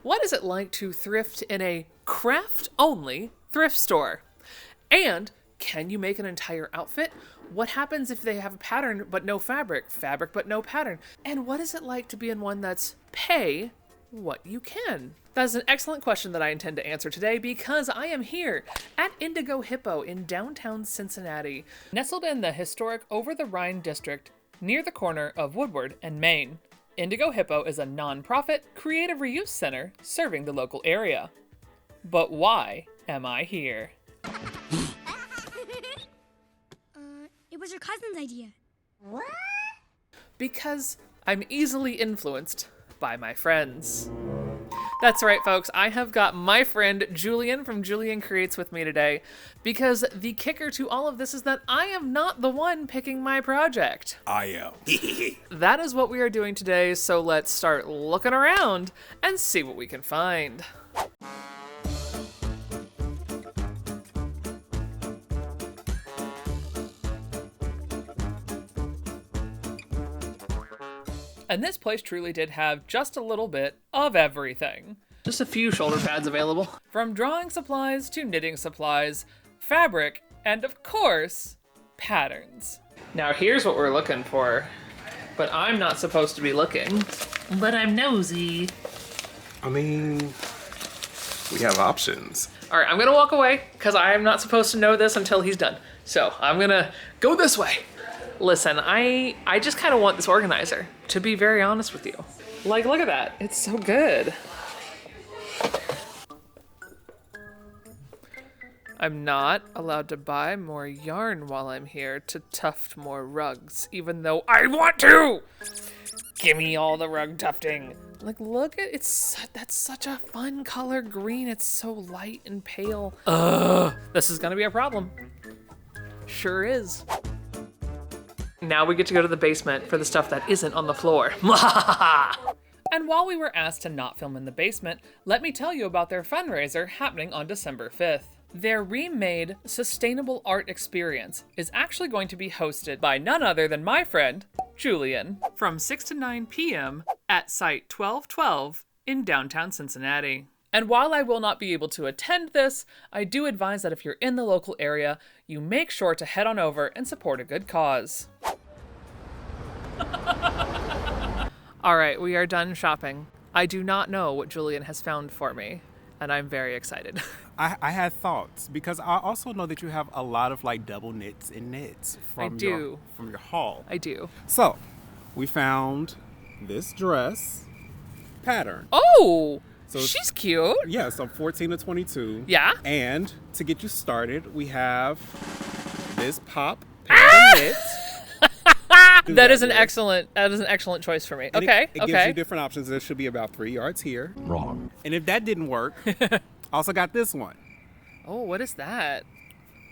What is it like to thrift in a craft-only thrift store? And can you make an entire outfit? What happens if they have a pattern but no fabric? Fabric but no pattern? And what is it like to be in one that's pay what you can? That is an excellent question that I intend to answer today because I am here at Indigo Hippo in downtown Cincinnati, nestled in the historic Over-the-Rhine district near the corner of Woodward and Main. Indigo Hippo is a non-profit creative reuse center serving the local area. But why am I here? It was your cousin's idea. What? Because I'm easily influenced by my friends. That's right, folks. I have got my friend Julian from Julian Creates with me today because the kicker to all of this is that I am not the one picking my project. I am. That is what we are doing today, so let's start looking around and see what we can find. And this place truly did have just a little bit of everything. Just a few shoulder pads available. From drawing supplies to knitting supplies, fabric, and of course, patterns. Now here's what we're looking for, but I'm not supposed to be looking. But I'm nosy. I mean, we have options. All right, I'm gonna walk away because I am not supposed to know this until he's done. So I'm gonna go this way. Listen, I just kind of want this organizer, to be very honest with you. Like, look at that. It's so good. I'm not allowed to buy more yarn while I'm here to tuft more rugs, even though I want to! Give me all the rug tufting. Like, look at that's such a fun color green. It's so light and pale. This is gonna be a problem. Sure is. Now we get to go to the basement for the stuff that isn't on the floor. And while we were asked to not film in the basement, let me tell you about their fundraiser happening on December 5th. Their remade Sustainable Art Experience is actually going to be hosted by none other than my friend, Julian, from 6 to 9 p.m. at Site 1212 in downtown Cincinnati. And while I will not be able to attend this, I do advise that if you're in the local area, you make sure to head on over and support a good cause. All right, we are done shopping. I do not know what Julian has found for me, and I'm very excited. I had thoughts because I also know that you have a lot of like double knits and knits from your haul. I do. So we found this dress pattern. Oh, So she's cute. Yeah, so 14 to 22. Yeah. And to get you started, we have this pop pattern knit. That is an excellent choice for me. And Okay. It gives you different options. There should be about 3 yards here. Wrong. And if that didn't work, also got this one. Oh, what is that?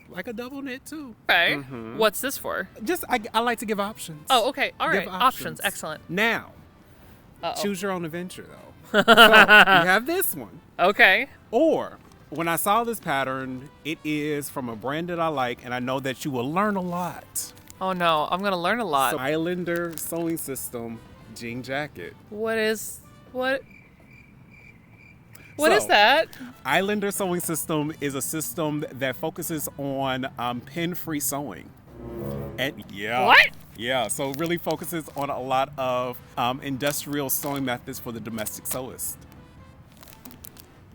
Like a double knit too. Okay. What's this for? Just, I like to give options. Oh, okay. All right. Give Options. Excellent. Now, Uh-oh. choose your own adventure though. So, you have this one. Okay. Or, when I saw this pattern, it is from a brand that I like, and I know that you will learn a lot. Oh no, I'm gonna learn a lot. So, Islander Sewing System jean jacket. What is So, that? Islander Sewing System is a system that focuses on pin-free sewing. And yeah. What? Yeah, so it really focuses on a lot of industrial sewing methods for the domestic sewist.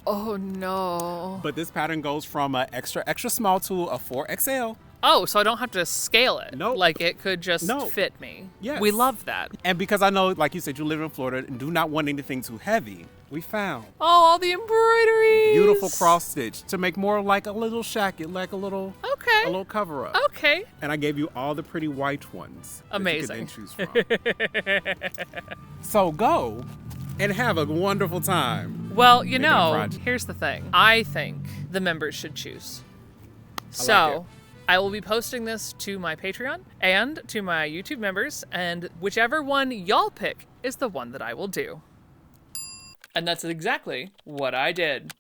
Oh no. But this pattern goes from an extra small to a 4XL. Oh, so I don't have to scale it. Nope. Like it could just No. fit me. Yes. We love that. And because I know, like you said, you live in Florida and do not want anything too heavy, we found Oh, all the embroideries. beautiful cross stitch to make more like a little shacket, like a little cover up. Okay. And I gave you all the pretty white ones. Amazing. That you could then choose from. So go and have a wonderful time. Well, you Making a know, project. here's the thing. I think the members should choose. So, like it. I will be posting this to my Patreon and to my YouTube members, and whichever one y'all pick is the one that I will do. And that's exactly what I did.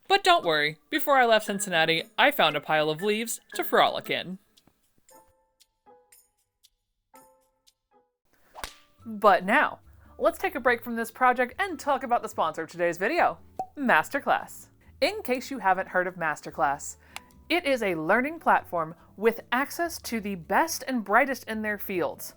But don't worry, before I left Cincinnati, I found a pile of leaves to frolic in. But now, let's take a break from this project and talk about the sponsor of today's video, Masterclass. In case you haven't heard of Masterclass, it is a learning platform with access to the best and brightest in their fields,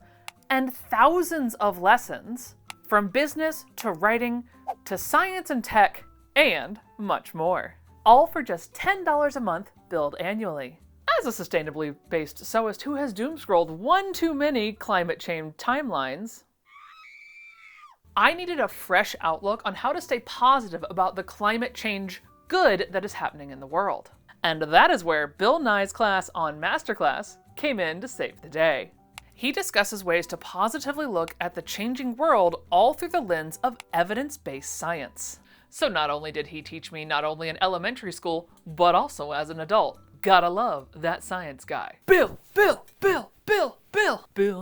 and thousands of lessons from business to writing to science and tech and much more. All for just $10 a month, billed annually. As a sustainably based sewist who has doomscrolled one too many climate change timelines, I needed a fresh outlook on how to stay positive about the climate change good that is happening in the world. And that is where Bill Nye's class on Masterclass came in to save the day. He discusses ways to positively look at the changing world all through the lens of evidence-based science. So not only did he teach me not only in elementary school, but also as an adult. Gotta love that science guy. Bill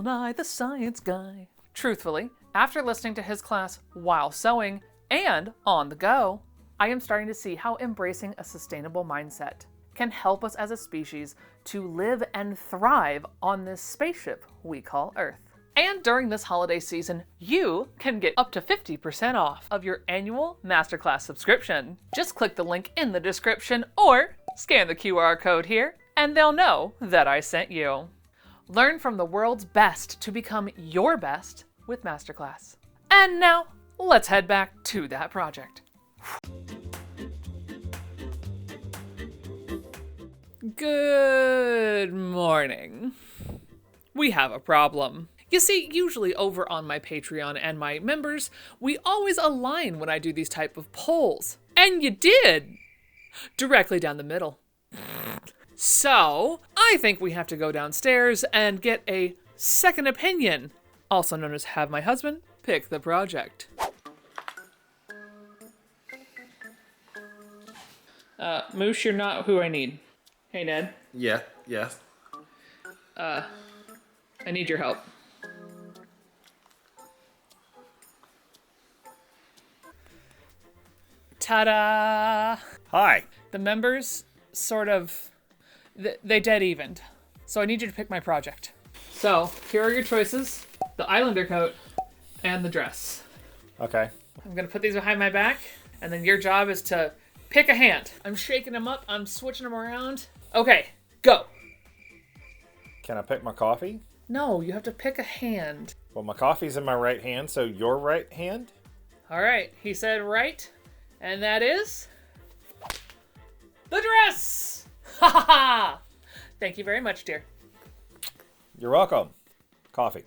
Nye the science guy. Truthfully, after listening to his class while sewing and on the go, I am starting to see how embracing a sustainable mindset can help us as a species to live and thrive on this spaceship we call Earth. And during this holiday season, you can get up to 50% off of your annual Masterclass subscription. Just click the link in the description or scan the QR code here, and they'll know that I sent you. Learn from the world's best to become your best with Masterclass. And now, let's head back to that project. Good morning. We have a problem. You see, usually over on my Patreon and my members, we always align when I do these type of polls. And you did! Directly down the middle. So, I think we have to go downstairs and get a second opinion, also known as have my husband pick the project. Moosh, you're not who I need. Hey, Ned. Yeah. I need your help. Ta-da! Hi. The members sort of, they dead evened. So I need you to pick my project. So here are your choices: the Islander coat and the dress. Okay. I'm gonna put these behind my back, and then your job is to pick a hand. I'm shaking them up, I'm switching them around. Okay, go. Can I pick my coffee? No, you have to pick a hand. Well, my coffee's in my right hand, so your right hand? All right, he said right, and that is the dress! Ha ha ha! Thank you very much, dear. You're welcome. Coffee.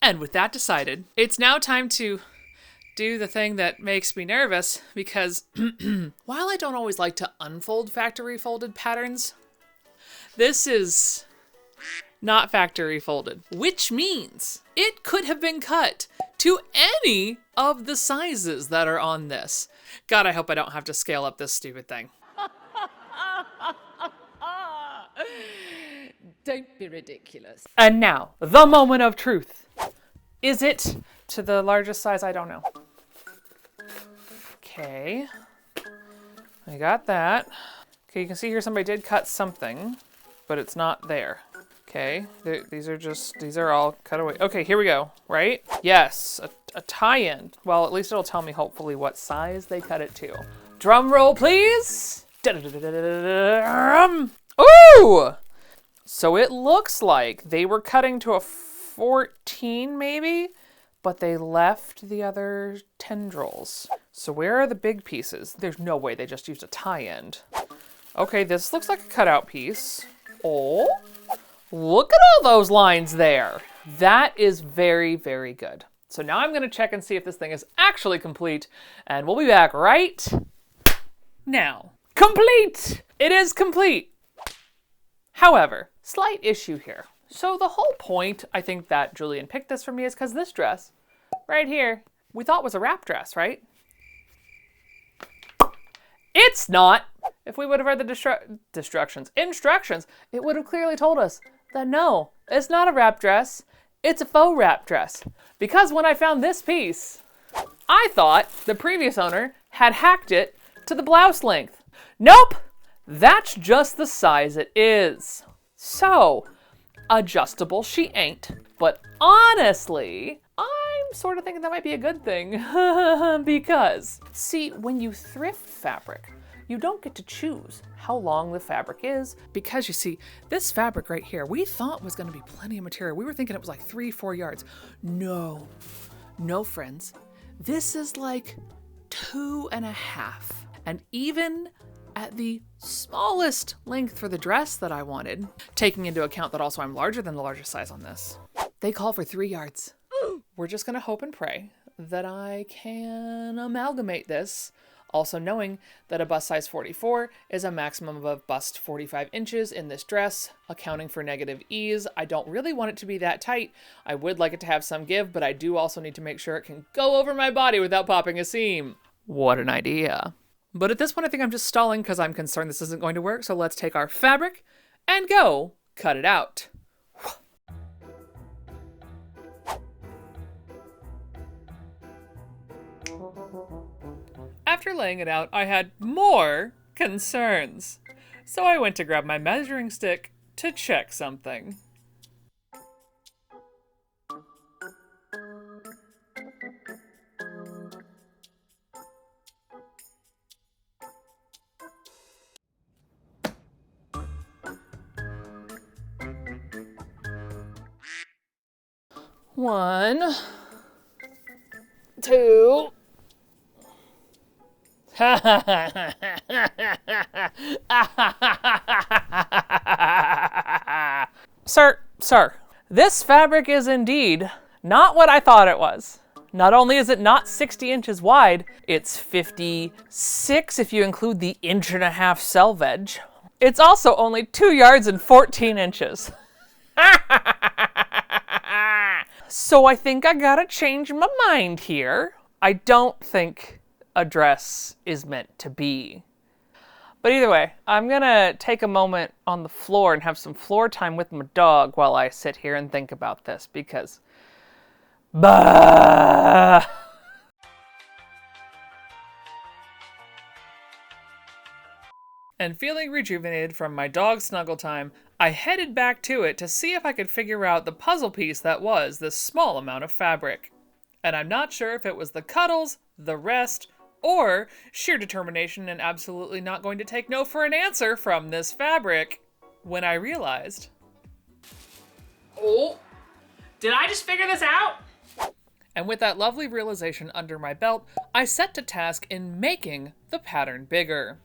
And with that decided, it's now time to do the thing that makes me nervous, because while I don't always like to unfold factory folded patterns, this is not factory folded, which means it could have been cut to any of the sizes that are on this. God, I hope I don't have to scale up this stupid thing. Don't be ridiculous. And now, the moment of truth. Is it to the largest size? I don't know. Okay. I got that. Okay, you can see here somebody did cut something, but it's not there. Okay, these are all cut away. Okay, here we go, right? Yes, a tie-in. Well, at least it'll tell me hopefully what size they cut it to. Drum roll, please. Ooh! So it looks like they were cutting to a 14 maybe, but they left the other tendrils. So where are the big pieces? There's no way they just used a tie-end. Okay, this looks like a cutout piece. Oh, look at all those lines there. That is very, very good. So now I'm gonna check and see if this thing is actually complete, and we'll be back right now. Complete! It is complete. However, slight issue here. So the whole point, I think, that Julian picked this for me is because this dress right here, we thought was a wrap dress, right? It's not. If we would have read the instructions, it would have clearly told us that no, it's not a wrap dress. It's a faux wrap dress. Because when I found this piece, I thought the previous owner had hacked it to the blouse length. Nope, that's just the size it is. So, adjustable she ain't. But honestly, I'm sort of thinking that might be a good thing because, see, when you thrift fabric, you don't get to choose how long the fabric is because you see, this fabric right here, we thought was going to be plenty of material. We were thinking it was like 3-4 yards. No, friends. This is like 2.5. And even at the smallest length for the dress that I wanted, taking into account that also I'm larger than the largest size on this, they call for 3 yards. We're just gonna hope and pray that I can amalgamate this, also knowing that a bust size 44 is a maximum of bust 45 inches in this dress, accounting for negative ease. I don't really want it to be that tight. I would like it to have some give, but I do also need to make sure it can go over my body without popping a seam. What an idea. But at this point, I think I'm just stalling because I'm concerned this isn't going to work. So let's take our fabric and go cut it out. After laying it out, I had more concerns. So I went to grab my measuring stick to check something. One, two. Sir, this fabric is indeed not what I thought it was. Not only is it not 60 inches wide, it's 56 if you include the 1.5-inch selvage. It's also only 2 yards and 14 inches. So I think I gotta change my mind here. I don't think a dress is meant to be. But either way, I'm gonna take a moment on the floor and have some floor time with my dog while I sit here and think about this because... Bah! And feeling rejuvenated from my dog snuggle time, I headed back to it to see if I could figure out the puzzle piece that was this small amount of fabric. And I'm not sure if it was the cuddles, the rest, or sheer determination and absolutely not going to take no for an answer from this fabric when I realized... Oh, did I just figure this out? And with that lovely realization under my belt, I set to task in making the pattern bigger.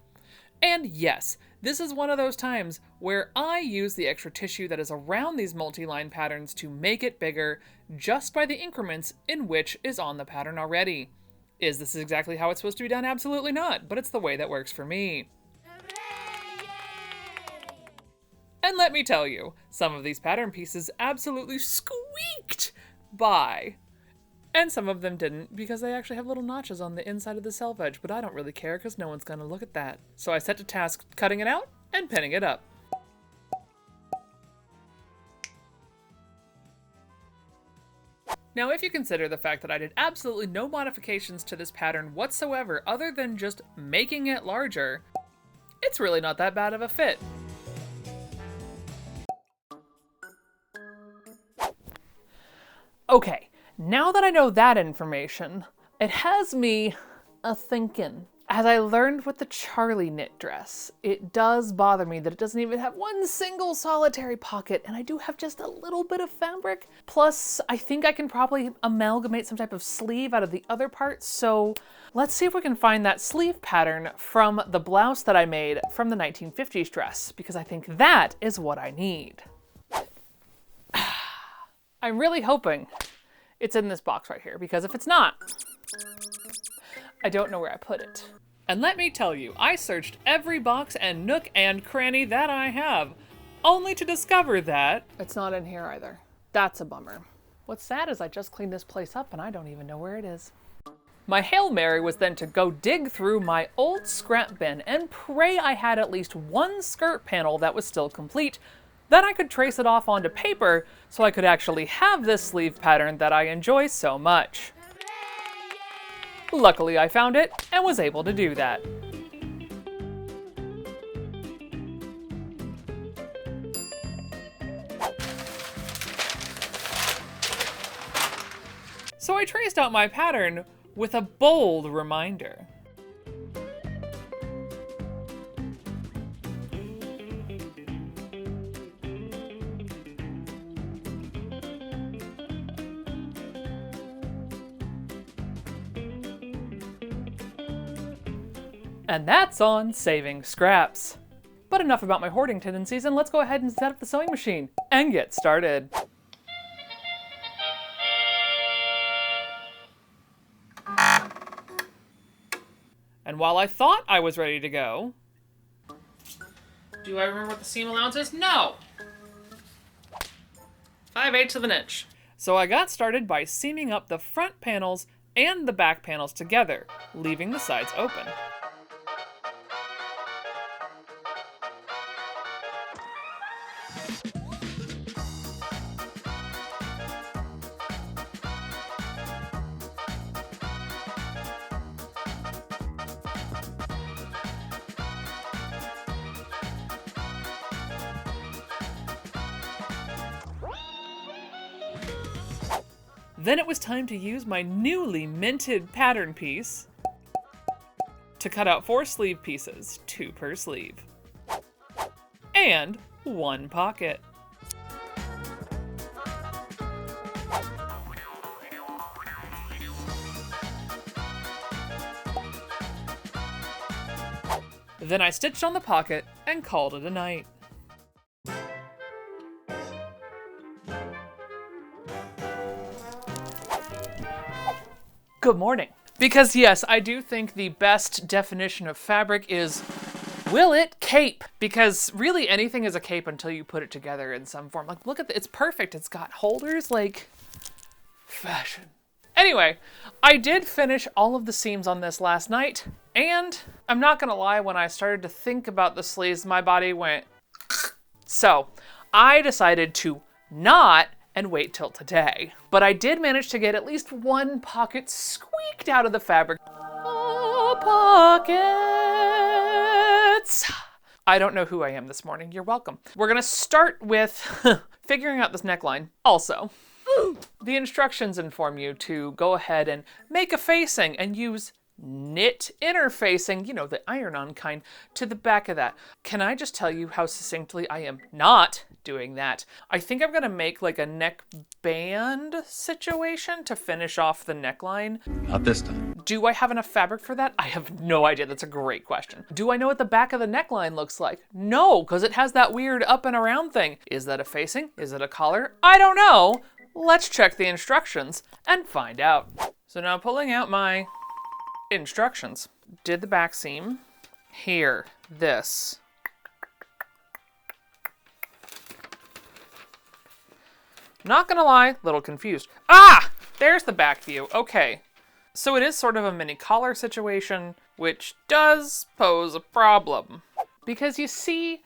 And yes, this is one of those times where I use the extra tissue that is around these multi-line patterns to make it bigger just by the increments in which is on the pattern already. Is this exactly how it's supposed to be done? Absolutely not, but it's the way that works for me. And let me tell you, some of these pattern pieces absolutely squeaked by. And some of them didn't because they actually have little notches on the inside of the selvage, but I don't really care because no one's gonna look at that. So I set to task cutting it out and pinning it up. Now, if you consider the fact that I did absolutely no modifications to this pattern whatsoever other than just making it larger, it's really not that bad of a fit. Okay. Now that I know that information, it has me a-thinking. As I learned with the Charlie knit dress, it does bother me that it doesn't even have one single solitary pocket, and I do have just a little bit of fabric. Plus, I think I can probably amalgamate some type of sleeve out of the other parts, so let's see if we can find that sleeve pattern from the blouse that I made from the 1950s dress, because I think that is what I need. I'm really hoping it's in this box right here, because if it's not, I don't know where I put it. And let me tell you, I searched every box and nook and cranny that I have, only to discover that it's not in here either. That's a bummer. What's sad is I just cleaned this place up and I don't even know where it is. My Hail Mary was then to go dig through my old scrap bin and pray I had at least one skirt panel that was still complete. Then I could trace it off onto paper so I could actually have this sleeve pattern that I enjoy so much. Luckily I found it and was able to do that. So I traced out my pattern with a bold reminder. And that's on saving scraps. But enough about my hoarding tendencies, and let's go ahead and set up the sewing machine and get started. And while I thought I was ready to go, do I remember what the seam allowance is? No! 5/8 of an inch. So I got started by seaming up the front panels and the back panels together, leaving the sides open. Then it was time to use my newly minted pattern piece to cut out 4 sleeve pieces, 2 per sleeve, and 1 pocket. Then I stitched on the pocket and called it a night. Good morning. Because yes, I do think the best definition of fabric is, will it cape? Because really anything is a cape until you put it together in some form. Like, look at it's perfect. It's got holders, like, fashion. Anyway, I did finish all of the seams on this last night, and I'm not gonna lie, when I started to think about the sleeves, my body went, so I decided to not and wait till today. But I did manage to get at least 1 pocket squeaked out of the fabric. Oh, pockets! I don't know who I am this morning. You're welcome. We're gonna start with figuring out this neckline. Also, the instructions inform you to go ahead and make a facing and use knit interfacing, you know, the iron-on kind, to the back of that. Can I just tell you how succinctly I am not doing that? I think I'm gonna make like a neck band situation to finish off the neckline. Not this time. Do I have enough fabric for that? I have no idea. That's a great question. Do I know what the back of the neckline looks like? No, because it has that weird up and around thing. Is that a facing? Is it a collar? I don't know. Let's check the instructions and find out. So now pulling out my instructions. Did the back seam. Here, this. Not gonna lie, little confused. Ah! There's the back view. Okay. So it is sort of a mini collar situation, which does pose a problem. Because you see,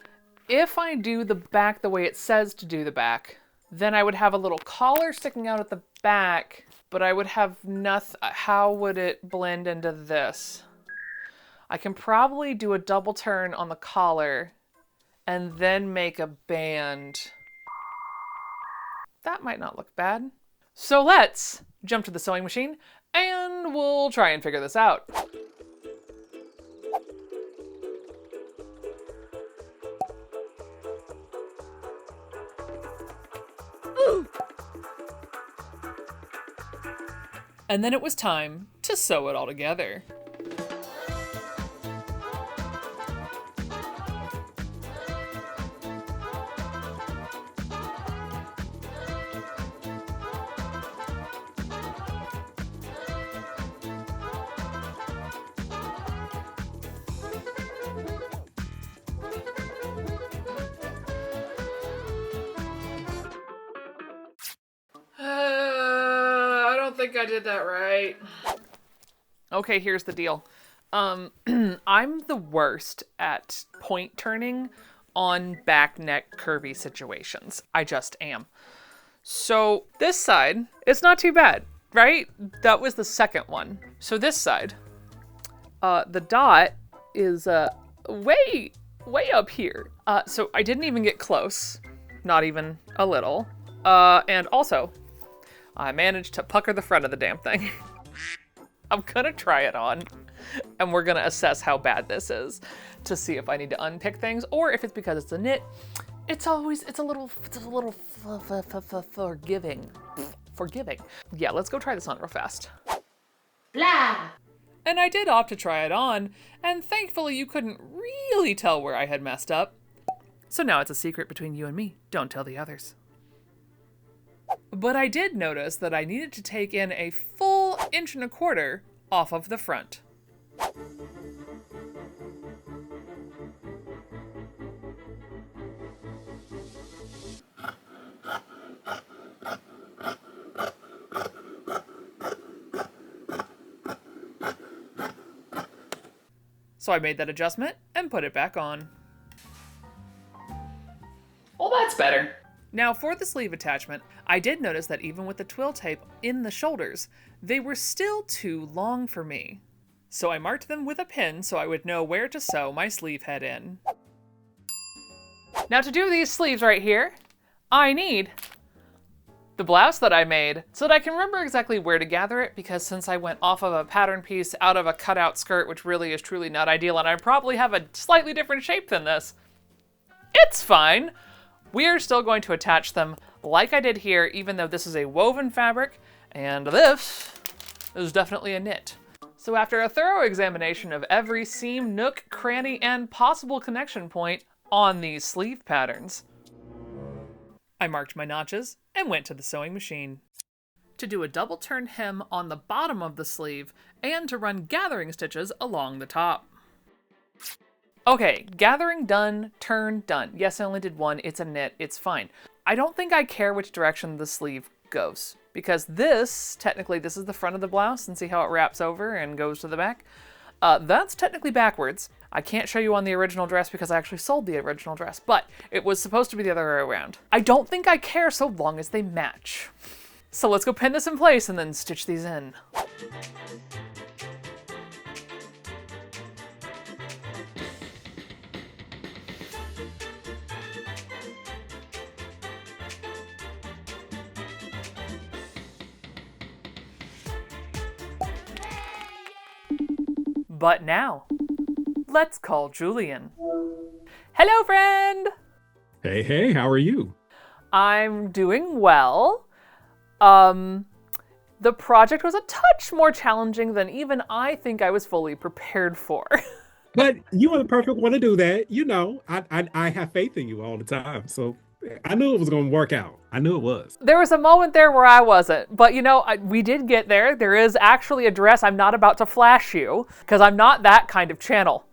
if I do the back the way it says to do the back, then I would have a little collar sticking out at the back, but I would have nothing. How would it blend into this? I can probably do a double turn on the collar and then make a band. That might not look bad. So let's jump to the sewing machine and we'll try and figure this out. And then it was time to sew it all together. I don't think I did that right. Okay, here's the deal. I'm the worst at point turning on back neck curvy situations. I just am. So this side, it's not too bad, right? That was the second one. So this side, the dot is way up here. So I didn't even get close, not even a little. And also, I managed to pucker the front of the damn thing. I'm gonna try it on, and we're gonna assess how bad this is to see if I need to unpick things, or if it's because it's a knit. It's a little forgiving. Yeah, let's go try this on real fast. Blah! And I did opt to try it on, and thankfully you couldn't really tell where I had messed up. So now it's a secret between you and me. Don't tell the others. But I did notice that I needed to take in a full 1.25 inches off of the front. So I made that adjustment and put it back on. Well, that's better. Now for the sleeve attachment, I did notice that even with the twill tape in the shoulders, they were still too long for me. So I marked them with a pin so I would know where to sew my sleeve head in. Now to do these sleeves right here, I need the blouse that I made so that I can remember exactly where to gather it, because since I went off of a pattern piece out of a cutout skirt, which really is truly not ideal, and I probably have a slightly different shape than this, it's fine. We're still going to attach them like I did here, even though this is a woven fabric, and this is definitely a knit. So after a thorough examination of every seam, nook, cranny, and possible connection point on these sleeve patterns, I marked my notches and went to the sewing machine to do a double turn hem on the bottom of the sleeve and to run gathering stitches along the top. Okay, gathering done, turn done. Yes, I only did one. It's a knit. It's fine. I don't think I care which direction the sleeve goes, because technically this is the front of the blouse, and see how it wraps over and goes to the back? That's technically backwards. I can't show you on the original dress because I actually sold the original dress, but it was supposed to be the other way around. I don't think I care so long as they match. So let's go pin this in place and then stitch these in. But now, let's call Julian. Hello, friend! Hey, how are you? I'm doing well. The project was a touch more challenging than even I think I was fully prepared for. But you are the perfect one to do that. You know, I have faith in you all the time. So I knew it was going to work out. I knew it was. There was a moment there where I wasn't, but you know, we did get there. There is actually a dress I'm not about to flash you, because I'm not that kind of channel.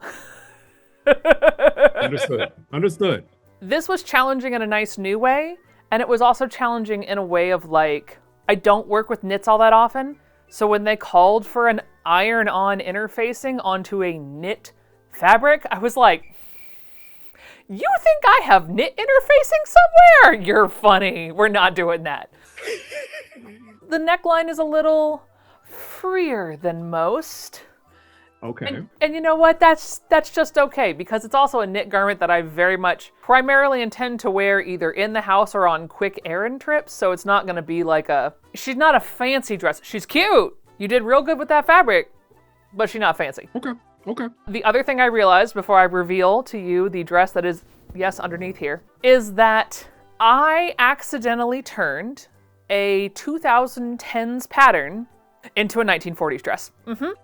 Understood. This was challenging in a nice new way, and it was also challenging in a way of like, I don't work with knits all that often, so when they called for an iron-on interfacing onto a knit fabric, I was like, you think I have knit interfacing somewhere? You're funny. We're not doing that. The neckline is a little freer than most. Okay. And you know what? That's just okay, because it's also a knit garment that I very much primarily intend to wear either in the house or on quick errand trips, so it's not going to be like she's not a fancy dress. She's cute. You did real good with that fabric, but she's not fancy. Okay. The other thing I realized before I reveal to you the dress that is, yes, underneath here, is that I accidentally turned a 2010s pattern into a 1940s dress.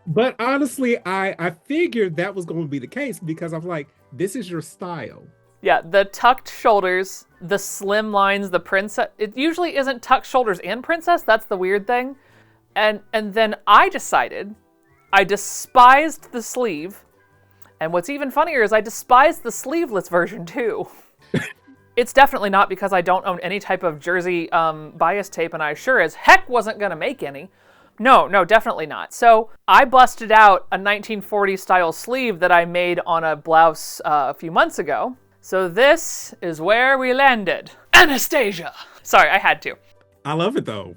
But honestly, I figured that was going to be the case because I'm like, this is your style. Yeah, the tucked shoulders, the slim lines, the princess. It usually isn't tucked shoulders and princess. That's the weird thing. And then I decided I despised the sleeve. And what's even funnier is I despised the sleeveless version too. It's definitely not because I don't own any type of jersey bias tape, and I sure as heck wasn't going to make any. No, definitely not. So I busted out a 1940s style sleeve that I made on a blouse a few months ago. So this is where we landed. Anastasia! Sorry, I had to. I love it though.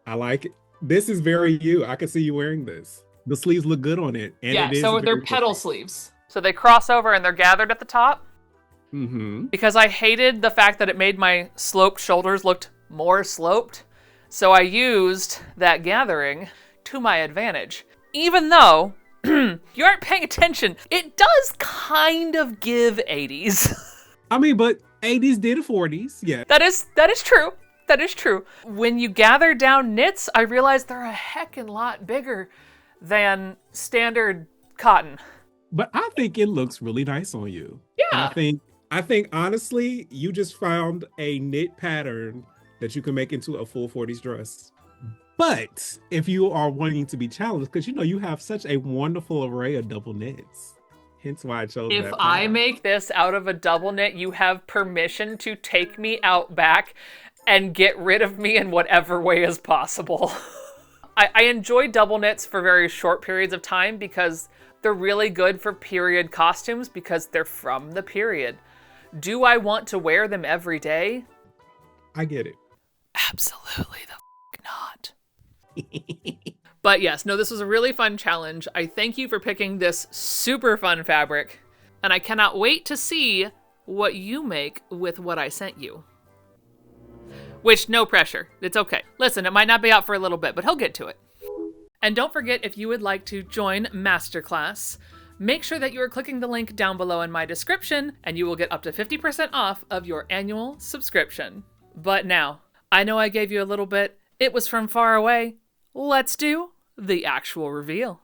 I like it. This is very you. I can see you wearing this. The sleeves look good on it. And yeah, it is so they're very petal sleeves. So they cross over and they're gathered at the top. Mm-hmm. Because I hated the fact that it made my sloped shoulders look more sloped. So I used that gathering to my advantage. Even though you aren't paying attention, it does kind of give 80s. I mean, but 80s did 40s, yeah. That is true. That is true. When you gather down knits, I realized they're a heckin' lot bigger than standard cotton. But I think it looks really nice on you. Yeah. And I think honestly, you just found a knit pattern that you can make into a full 40s dress. But if you are wanting to be challenged, because you have such a wonderful array of double knits. Hence why I chose If that I pattern. make this out of a double knit, you have permission to take me out back and get rid of me in whatever way is possible. I enjoy double knits for very short periods of time because they're really good for period costumes because they're from the period. Do I want to wear them every day? I get it. Absolutely the not. But yes, no, this was a really fun challenge. I thank you for picking this super fun fabric, and I cannot wait to see what you make with what I sent you. Which, no pressure. It's okay. Listen, it might not be out for a little bit, but he'll get to it. And don't forget, if you would like to join Masterclass, make sure that you are clicking the link down below in my description, and you will get up to 50% off of your annual subscription. But now, I know I gave you a little bit. It was from far away. Let's do the actual reveal.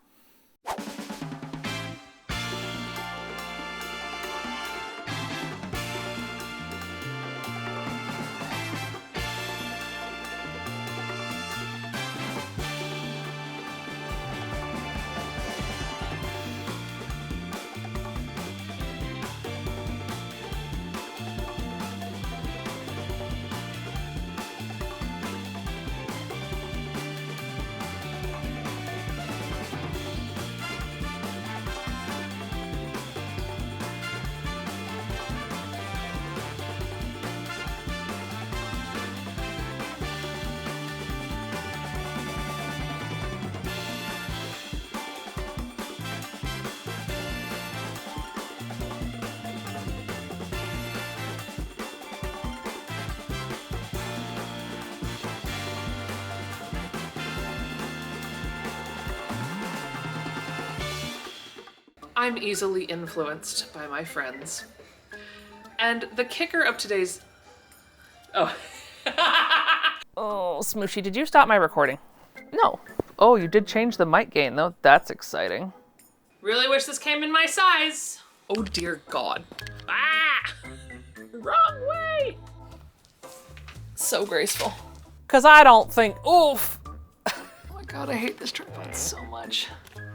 I'm easily influenced by my friends. And the kicker of today's... Oh. Oh, Smooshy, did you stop my recording? No. Oh, you did change the mic gain, though. That's exciting. Really wish this came in my size. Oh, dear God. Ah! Wrong way! So graceful. Because I don't think... Oof! Oh my God, I hate this tripod so much.